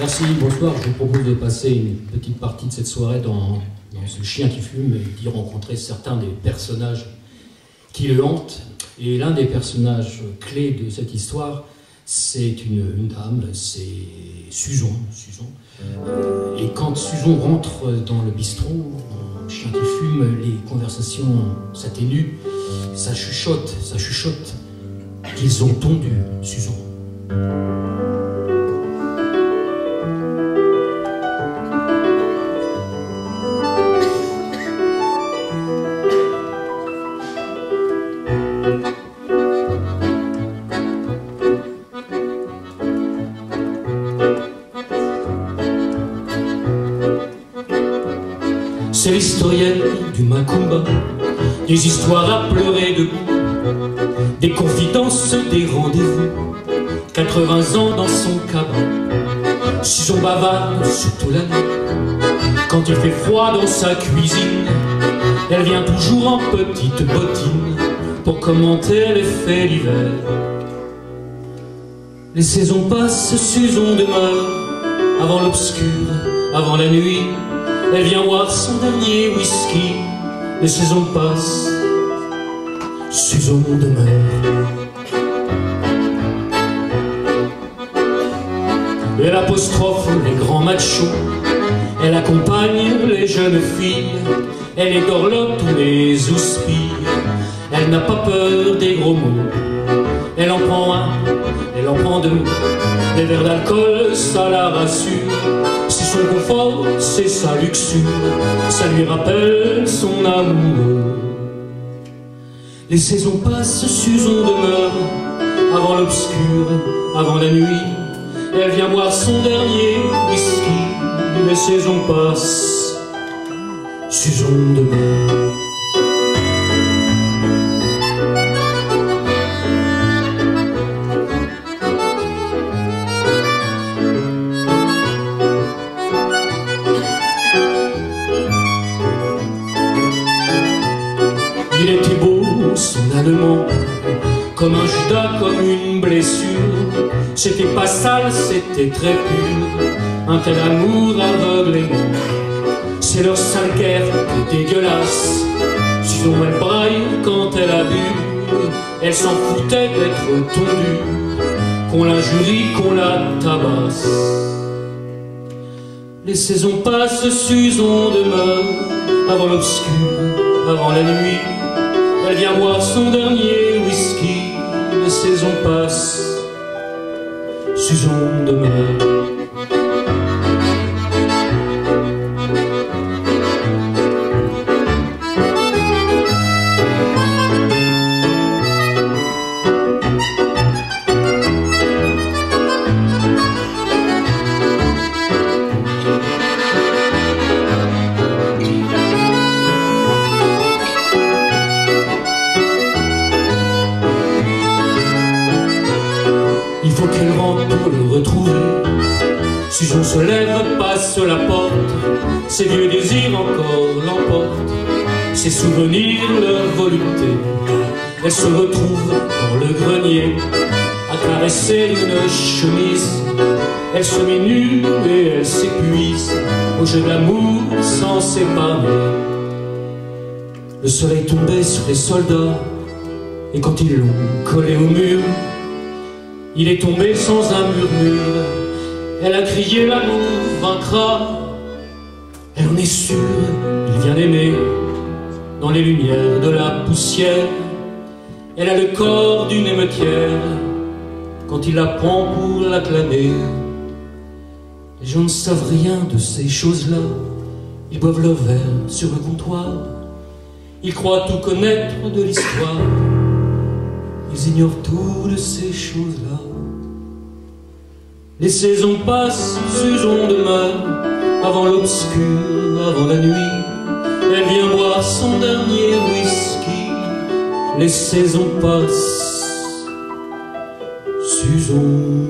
Merci, bonsoir. Je vous propose de passer une petite partie de cette soirée dans Ce chien qui fume et d'y rencontrer certains des personnages qui le hantent. Et l'un des personnages clés de cette histoire, c'est une dame, c'est Suzon. Et quand Suzon rentre dans le bistrot, en chien qui fume, les conversations s'atténuent, ça chuchote qu'ils ont tondu Suzon. C'est l'historienne du Macumba, des histoires à pleurer debout, des confidences, des rendez-vous, 80 ans dans son cabas. Suzon bavarde surtout la nuit, quand il fait froid dans sa cuisine, elle vient toujours en petite bottine pour commenter les faits d'hiver. Les saisons passent, Suzon demeure, avant l'obscur, avant la nuit. Elle vient boire son dernier whisky. Les saisons passent, Suzon demeure. Elle apostrophe les grands machos, elle accompagne les jeunes filles, elle égorlotte tous les houspilles, elle n'a pas peur des gros mots. Elle en prend un, elle en prend deux, des verres d'alcool, ça la rassure. Si son confort, c'est sa luxure, ça lui rappelle son amour. Les saisons passent, Suzon demeure, avant l'obscur, avant la nuit. Elle vient boire son dernier whisky. Les saisons passent, Suzon demeure. Il était beau, son allemand, comme un Judas, comme une blessure. C'était pas sale, c'était très pur, un tel amour aveuglément. C'est leur sale guerre dégueulasse. Suzon elle braille quand elle a bu, elle s'en foutait d'être tondue, qu'on la jurie, qu'on la tabasse. Les saisons passent, Suzon demeure, avant l'obscur, avant la nuit. Elle vient boire son dernier whisky. Les saisons passent, Suzon demeure. Il faut qu'elle rentre pour le retrouver. Suzon se lève, passe la porte, ses vieux désirs encore l'emportent, ses souvenirs, leur volupté. Elle se retrouve dans le grenier, à caresser une chemise. Elle se met nue et elle s'épuise au jeu de l'amour sans séparer. Le soleil tombait sur les soldats, et quand ils l'ont collé au mur, il est tombé sans un murmure. Elle a crié, l'amour vaincra. Elle en est sûre, il vient d'aimer, dans les lumières de la poussière. Elle a le corps d'une émeutière, quand il la prend pour l'acclamer. Les gens ne savent rien de ces choses-là, ils boivent leur verre sur le comptoir. Ils croient tout connaître de l'histoire, ils ignorent tout de ces choses-là. Les saisons passent, Suzon demeure, avant l'obscur, avant la nuit. Elle vient boire son dernier whisky. Les saisons passent, Suzon